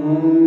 Oh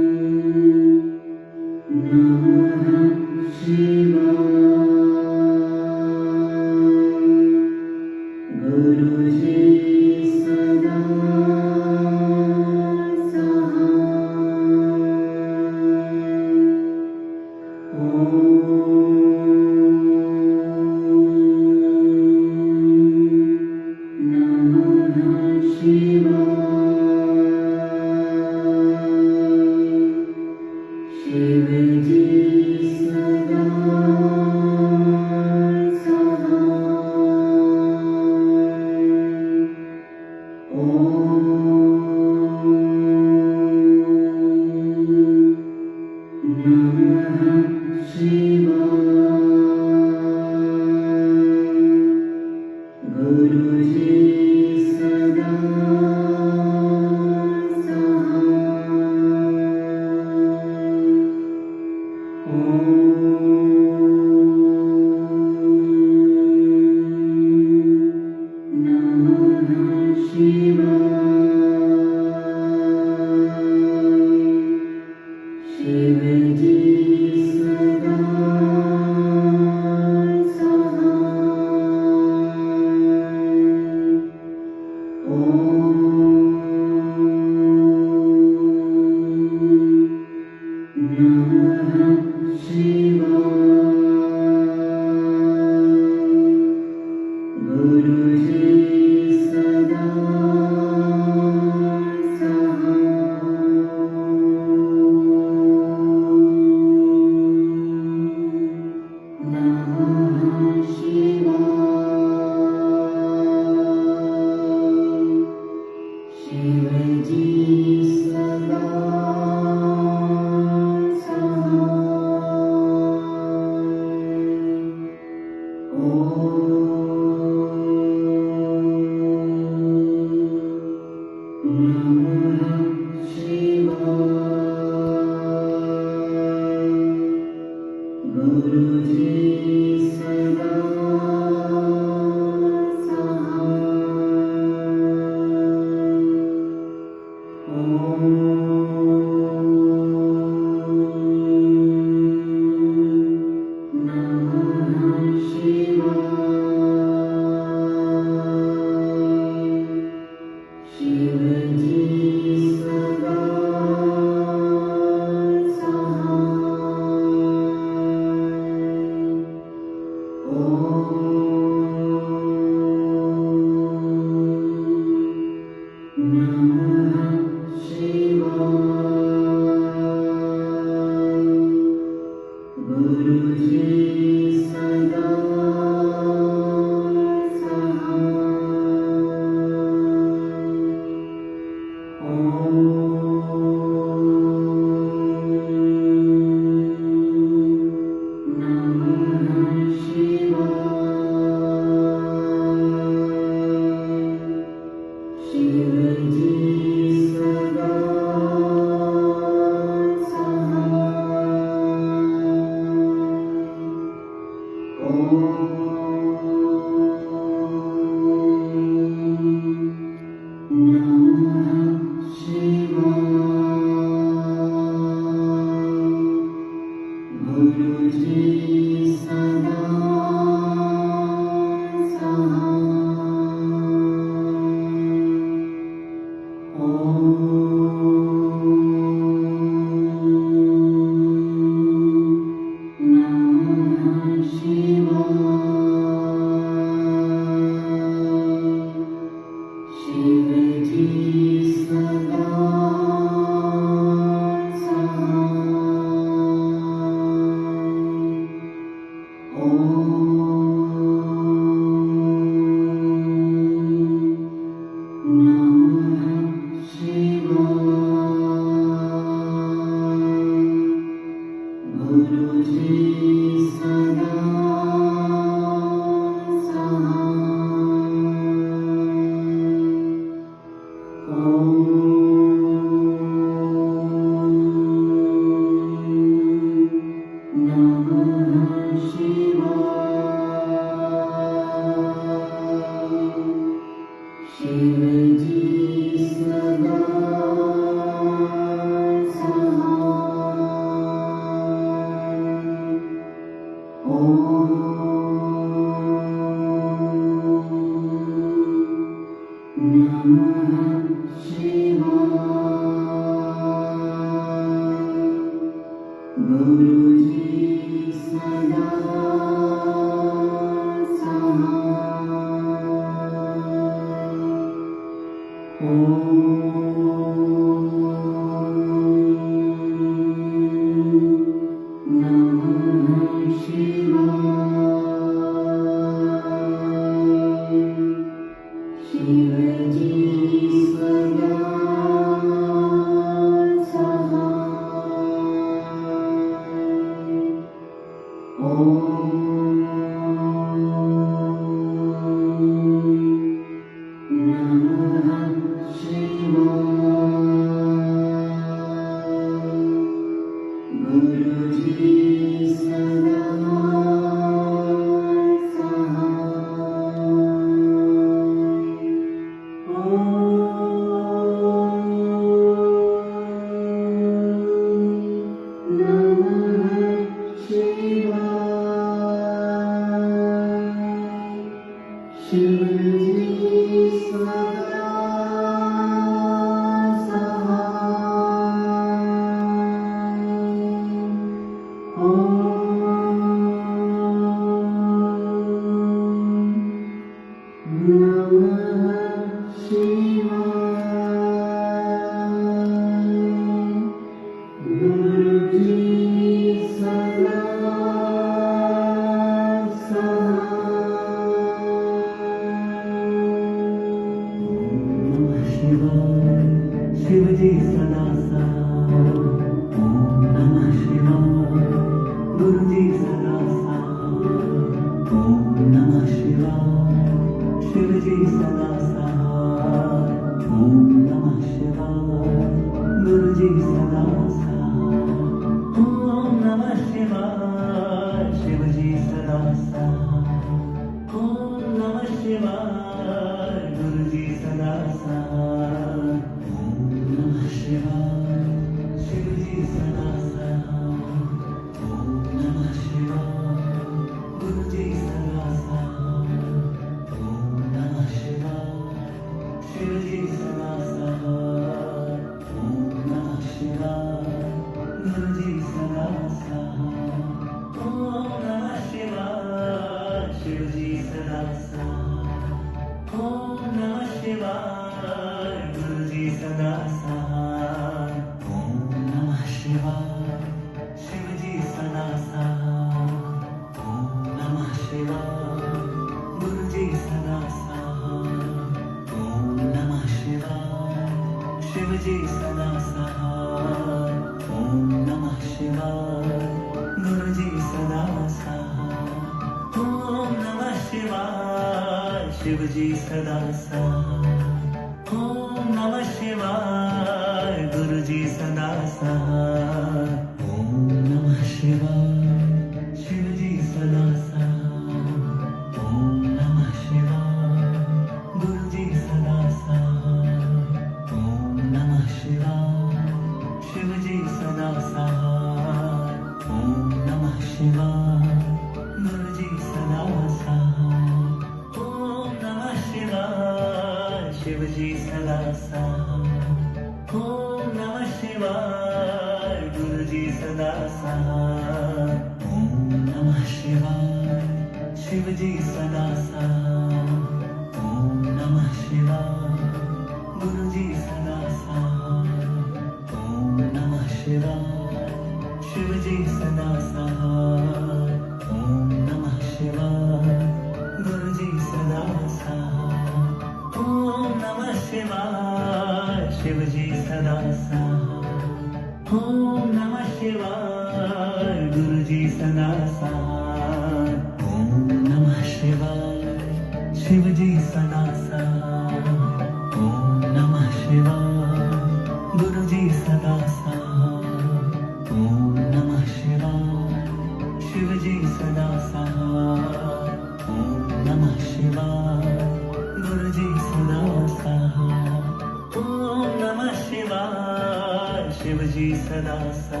सदा सा।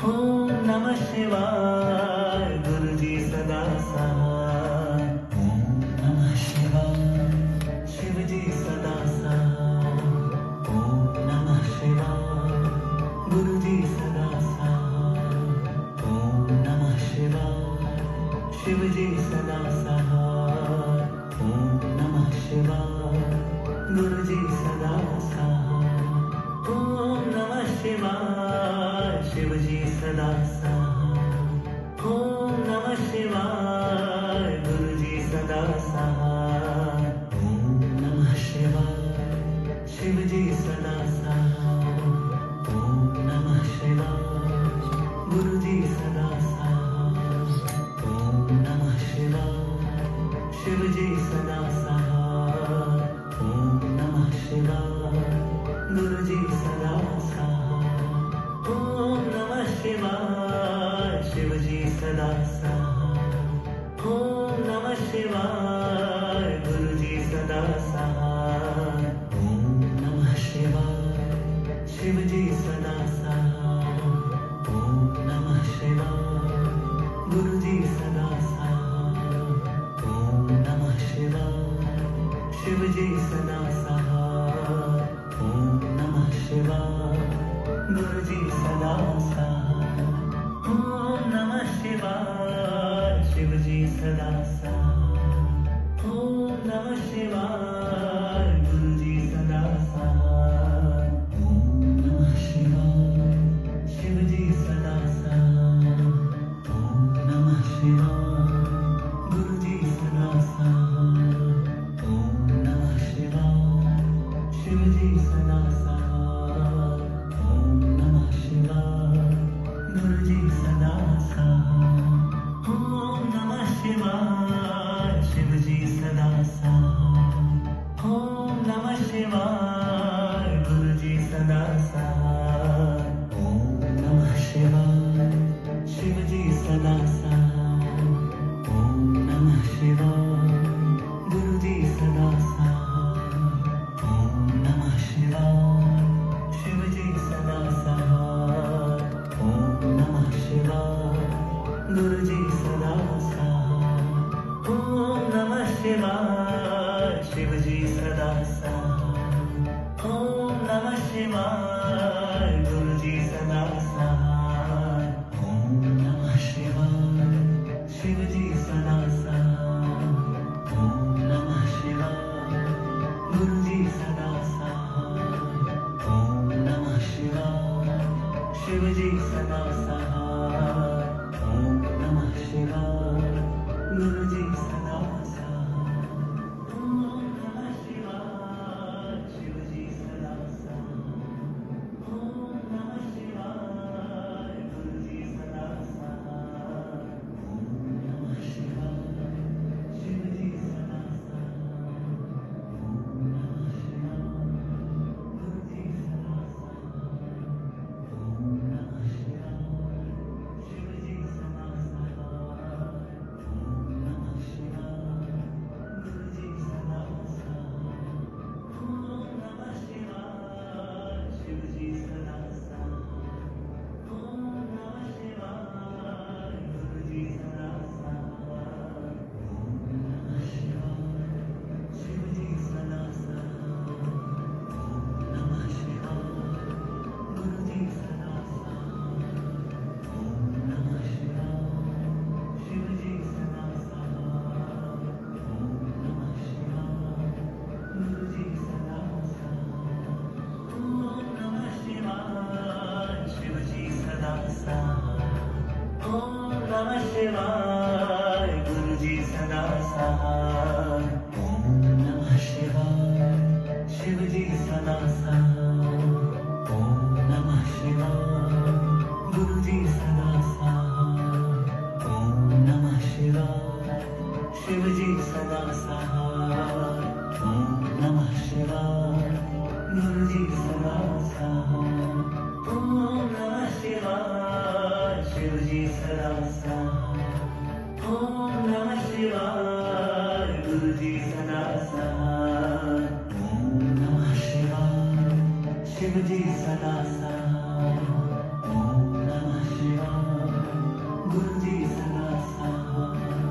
ओम नमः शिवाय गुरुजी सदा सहाय। ओम नमः शिवाय। शिवजी सदा सहाय। ओम नमः शिवाय। गुरुजी सदा सहाय। ओम नमः शिवाय। शिवजी सदा सहाय। ओम नमः शिवाय। गुरुजी सदा सहाय। ओम नमः शिवाय। शिवजी सदा सहाय। ओम नमः शिवाय। गुरुजी सदा सहाय। ओम नमः शिवाय। शिवजी सदा सहाय। ओम नमः शिवाय। गुरुजी सदा सहाय। ओम नमः शिवाय। शिवजी सदा सहाय। ओम नमः शिवाय। गुरुजी सदा सहाय। ओम नमः शिवाय। शिवजी सदा सहाय। ओम नमः शिवाय। गुरुजी सदा सहाय। ओम नमः शिवाय। शिवजी सदा सहाय। ओम नमः शिवाय। गुरुजी सदा सहाय। ओम नमः शिवाय। शिवजी सदा सहाय। ओम नमः शिवाय। गुरुजी सदा सहाय। ओम नमः शिवाय। शिवजी सदा सहाय। ओम नमः शिवाय। गुरुजी सदा सहाय। ओम नमः शिवाय। शिवजी सदा सहाय। ओम नमः शिवाय। गुरुजी सदा सहाय। ओम नमः शिवाय। शिवजी सदा सहाय। ओम नमः शिवाय। गुरुजी सदा सहाय। ओम नमः शिवाय। शिवजी सदा सहाय। ओम नमः शिवाय। गुरुजी सदा सहाय। ओम नमः शिवाय। शिवजी सदा सहाय। ओम नमः शिवाय। गुरुजी सदा सहाय। ओम नमः शिवाय। शिवजी सदा सहाय। ओम नमः शिवाय। गुरुजी सदा सहाय। ओम नमः शिवाय। शिवजी सदा सहाय। ओम नमः शिवाय। गुरुजी सदा सहाय। ओम नमः शिवाय। शिवजी सदा सहाय। ओम नमः शिवाय। गुरुजी सदा सहाय। ओम नमः शिवाय। शिवजी सदा सहाय। ओम नमः शिवाय। गुरुजी सदा सहाय। ओम नमः शिवाय। शिवजी सदा सहाय। ओम नमः शिवाय। गुरुजी सदा सहाय। ओम नमः शिवाय। शिवजी सदा सहाय। ओम नमः शिवाय। गुरुजी सदा सहाय। ओम नमः शिवाय। शिवजी सदा सहाय। ओम नमः शिवाय। गुरुजी सदा सहाय। ओम नमः शिवाय। शिवजी सदा सहाय। ओम नमः शिवाय। गुरुजी सदा सहाय। ओम नमः शिवाय। शिवजी सदा सहाय। ओम नमः शिवाय। गुरुजी सदा सहाय। ओम नमः शिवाय। शिवजी सदा सहाय। ओम नमः शिवाय। गुरुजी सदा सहाय। ओम नमः शिवाय। शिवजी सदा सहाय। ओम नमः शिवाय। गुरुजी सदा सहाय। ओम नमः शिवाय। शिवजी सदा सहाय। ओम नमः शिवाय। गुरुजी सदा सहाय। ओम नमः शिवाय। शिवजी सदा सहाय। ओम नमः शिवाय। गुरुजी सदा सहाय। ओम नमः शिवाय। शिवजी सदा सहाय। ओम नमः शिवाय। गुरुजी सदा सहाय। ओम नमः शिवाय। शिवजी सदा सहाय। ओम नमः शिवाय। गुरुजी सदा सहाय।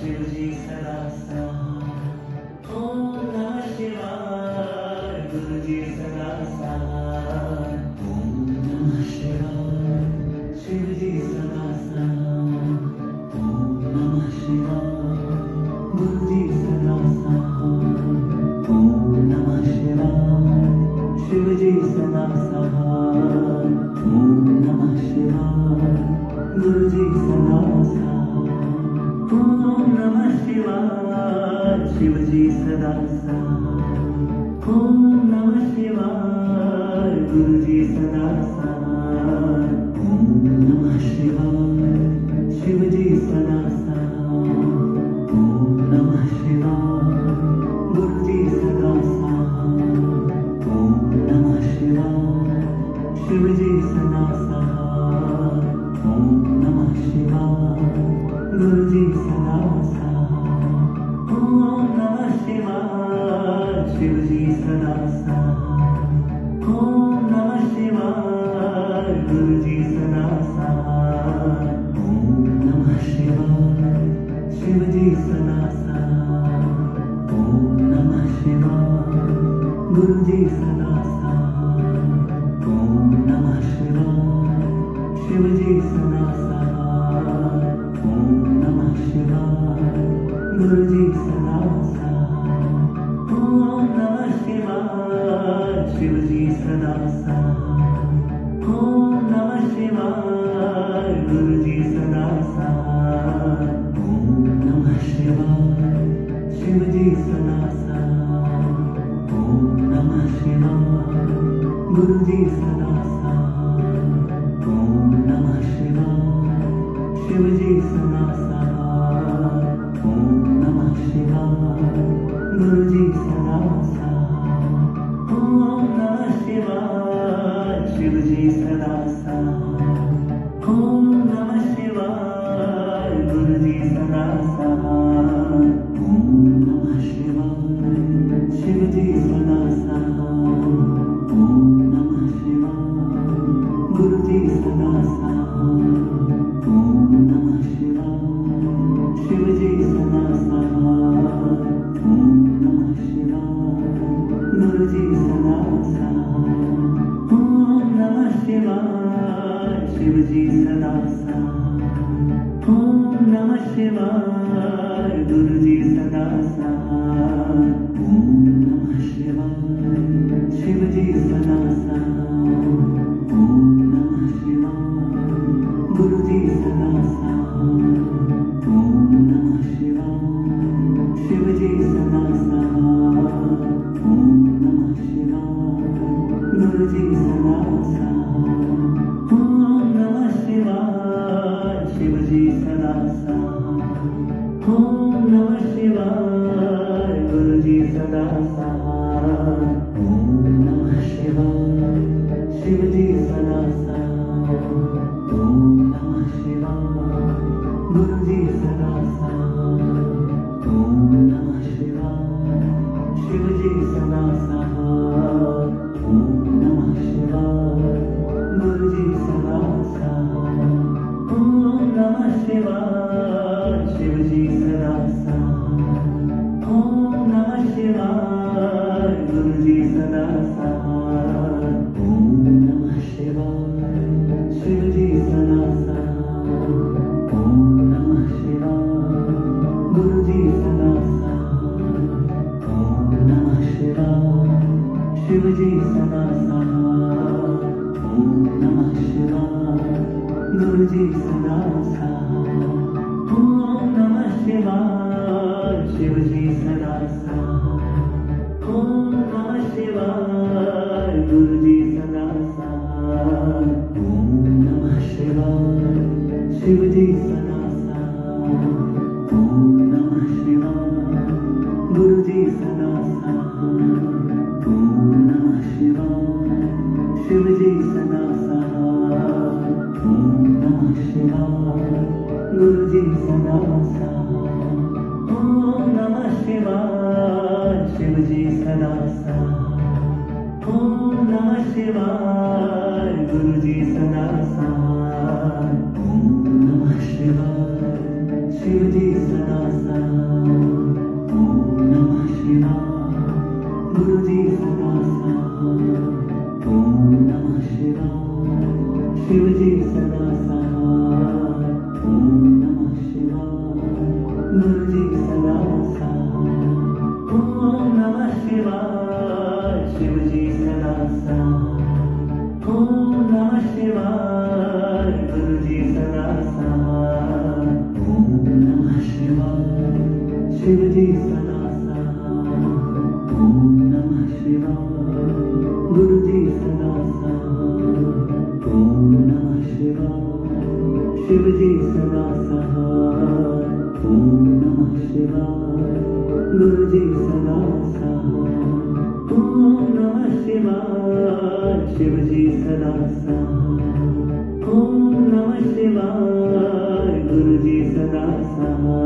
शिवजी सदा साथ। ओम नमः शिवाय गुरुजी सदा साथ। ओम नमः शिवाय शिवजी सदा साथ। ओम नमः शिवाय गुरुजी सदा साथ। ओम नमः शिवाय शिवजी सदा साथ। ओम नमः शिवाय गुरुजी सदा साथ। ओम नमः शिवाय शिवजी सदा साथ। ओम नमः शिवाय गुरुजी सदा साथ। ओम नमः शिवाय शिवजी सदा साथ। ओम नमः शिवाय गुरुजी सदा साथ। ओम नमः शिवाय शिवजी सदा साथ। ओम नमः शिवाय गुरुजी सदा साथ। ओम नमः शिवाय शिवजी सदा साथ। ओम नमः शिवाय गुरुजी सदा साथ। ओम नमः शिवाय शिवजी सदा साथ। ओम नमः शिवाय गुरुजी सदा साथ। ओम नमः शिवाय शिवजी सदा साथ। ओम नमः शिवाय गुरुजी सदा साथ। ओम नमः शिवाय शिवजी सदा साथ। ओम नमः शिवाय गुरुजी सदा साथ। ओम नमः शिवाय शिवजी सदा साथ। ओम नमः शिवाय गुरुजी सदा साथ। ओम नमः शिवाय शिवजी सदा साथ। ओम नमः शिवाय गुरुजी सदा साथ। ओम नमः शिवाय शिवजी सदा साथ। ओम नमः शिवाय गुरुजी सदा साथ। ओम नमः शिवाय शिवजी सदा साथ। ओम नमः शिवाय गुरुजी सदा साथ। ओम नमः शिवाय शिवजी सदा साथ। ओम नमः शिवाय गुरुजी सदा साथ। ओम नमः शिवाय शिवजी सदा साथ। ओम नमः शिवाय गुरुजी सदा साथ। ओम नमः शिवाय शिवजी सदा साथ। ओम नमः शिवाय गुरुजी सदा साथ। ओम नमः शिवाय शिवजी सदा साथ। ओम नमः शिवाय गुरुजी सदा साथ। ओम नमः शिवाय शिवजी सदा साथ। ओम नमः शिवाय गुरुजी सदा साथ। ओम नमः शिवाय शिवजी सदा साथ। ओम नमः शिवाय गुरुजी सदा साथ। ओम नमः शिवाय शिवजी सदा साथ। ओम नमः शिवाय गुरुजी सदा साथ। ओम नमः शिवाय शिवजी सदा साथ। ओम नमः शिवाय गुरुजी सदा साथ। ओम नमः शिवाय शिवजी सदा साथ। ओम नमः शिवाय गुरुजी सदा साथ। ओम नमः शिवाय शिवजी सदा साथ। ओम नमः शिवाय गुरुजी सदा साथ। ओम नमः शिवाय शिवजी सदा साथ। ओम नमः शिवाय गुरुजी सदा साथ। ओम नमः शिवाय शिवजी सदा साथ। ओम नमः शिवाय गुरुजी सदा साथ। ओम नमः शिवाय शिवजी सदा साथ। ओम नमः शिवाय गुरुजी सदा साथ। ओम नमः शिवाय शिवजी सदा साथ। ओम नमः शिवाय गुरुजी सदा साथ। ओम नमः शिवाय शिवजी सदा साथ, ओम नमः शिवाय, गुरुजी सदा साथ, ओम नमः शिवाय, शिवजी सदा साथ, ओम नमः शिवाय, गुरुजी सदा साथ, ओम नमः शिवाय, शिवजी सदा साथ, ओम नमः शिवाय, गुरुजी सदा साथ, ओम नमः शिवाय, शिवजी सदा साथ, ओम नमः शिवाय, गुरुजी सदा साथ, ओम नमः शिवाय, शिवजी सदा साथ, ओम नमः शिवाय, गुरुजी सदा साथ, ओम नमः शिवाय, शिवजी सदा साथ, ओम नमः शिवाय, गुरुजी सदा साथ.